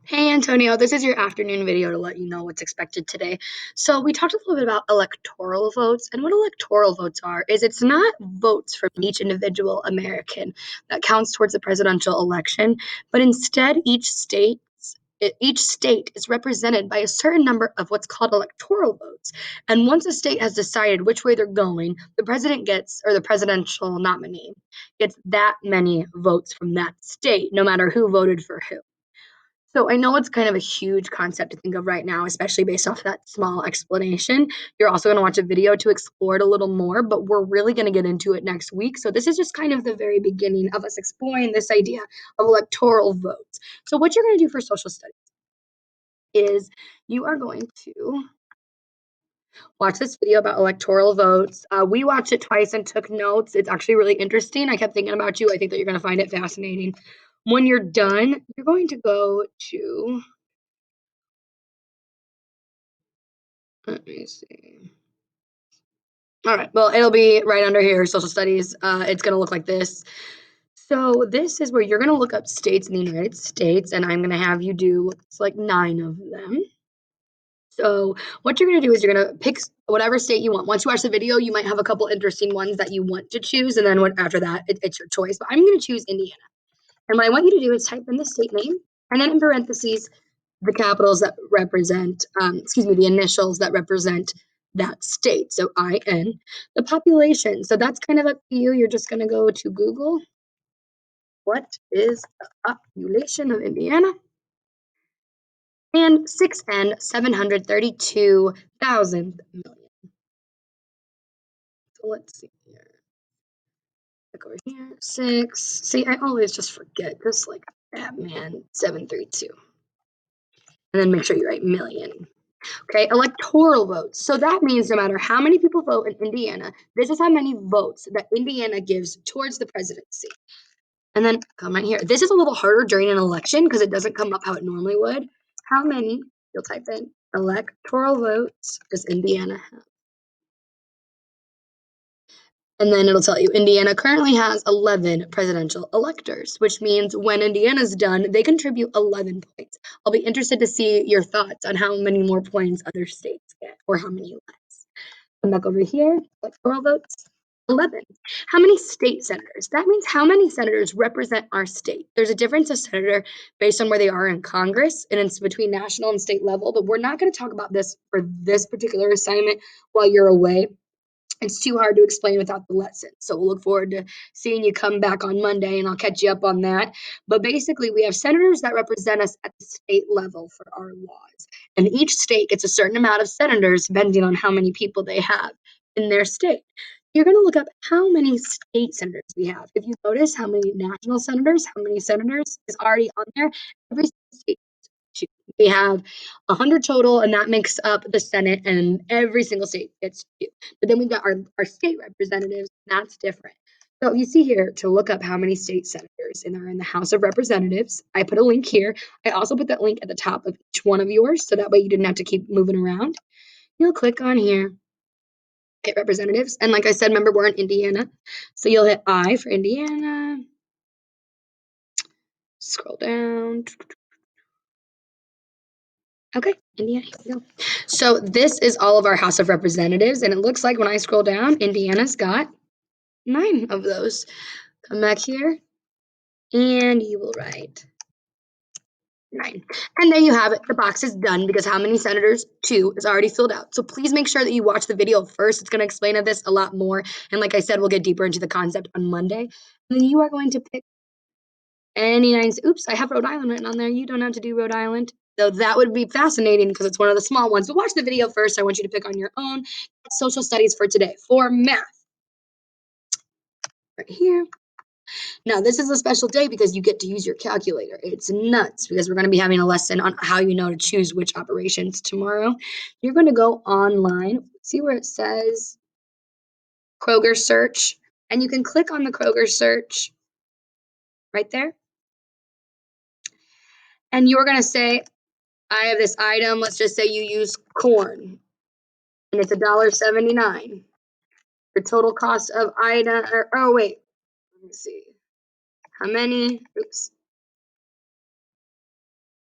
Hey Antonio, this is your afternoon video to let you know what's expected today. So we talked a little bit about electoral votes, and what electoral votes are is it's not votes from each individual American that counts towards the presidential election, but instead each state is represented by a certain number of what's called electoral votes. And once a state has decided which way they're going, the president gets, or the presidential nominee gets that many votes from that state, no matter who voted for who. So I know it's kind of a huge concept to think of right now, especially based off that small explanation. You're also going to watch a video to explore it a little more, but we're really going to get into it next week. So this is just kind of the very beginning of us exploring this idea of electoral votes. So what you're going to do for social studies is you are going to watch this video about electoral votes. We watched it twice and took notes. It's actually really interesting. I kept thinking about you. I think that you're going to find it fascinating. When you're done, you're going to go to let me see. All right. Well, it'll be right under here, social studies. It's going to look like this. So this is where you're going to look up states in the United States, and I'm going to have you do looks like 9 of them. So what you're going to do is you're going to pick whatever state you want. Once you watch the video, you might have a couple interesting ones that you want to choose, and then after that, it's your choice. But I'm going to choose Indiana. And what I want you to do is type in the state name, and then in parentheses, the capitals that represent, the initials that represent that state. So IN, the population. So that's kind of up to you. You're just going to go to Google. What is the population of Indiana? And 6N, 732,000 million. So let's see here. Look over here. 6. See, I always just forget. Just like Batman 732. And then make sure you write million. Okay, electoral votes. So that means no matter how many people vote in Indiana, this is how many votes that Indiana gives towards the presidency. And then come right here. This is a little harder during an election because it doesn't come up how it normally would. How many, you'll type in, electoral votes does Indiana have? And then it'll tell you Indiana currently has 11 presidential electors, which means when Indiana's done, they contribute 11 points. I'll be interested to see your thoughts on how many more points other states get or how many less. Come back over here, electoral votes, 11. How many state senators? That means how many senators represent our state. There's a difference of senator based on where they are in Congress, and it's between national and state level, but we're not going to talk about this for this particular assignment while you're away. It's too hard to explain without the lesson. So we'll look forward to seeing you come back on Monday and I'll catch you up on that. But basically, we have senators that represent us at the state level for our laws. And each state gets a certain amount of senators depending on how many people they have in their state. You're going to look up how many state senators we have. If you notice how many national senators, how many senators is already on there, every state we have 100 total, and that makes up the Senate, and every single state gets 2. But then we've got our state representatives. That's different. So you see here to look up how many state senators are in the House of Representatives. I put a link here. I also put that link at the top of each one of yours, so that way you didn't have to keep moving around. You'll click on here, hit representatives. And like I said, remember we're in Indiana. So you'll hit I for Indiana. Scroll down. Okay, Indiana, here we go. So this is all of our House of Representatives, and it looks like when I scroll down, Indiana's got 9 of those. Come back here, and you will write 9. And there you have it. The box is done because how many senators? 2 is already filled out. So please make sure that you watch the video first. It's going to explain this a lot more. And like I said, we'll get deeper into the concept on Monday. And then you are going to pick any 9. Oops, I have Rhode Island written on there. You don't have to do Rhode Island. So that would be fascinating because it's one of the small ones. But watch the video first. I want you to pick on your own. Social studies for today. For math, right here. Now, this is a special day because you get to use your calculator. It's nuts because we're going to be having a lesson on how you know to choose which operations tomorrow. You're going to go online. See where it says Kroger search? And you can click on the Kroger search right there. And you're going to say, I have this item. Let's just say you use corn. And it's $1.79. The total cost of item, let me see. How many? Oops.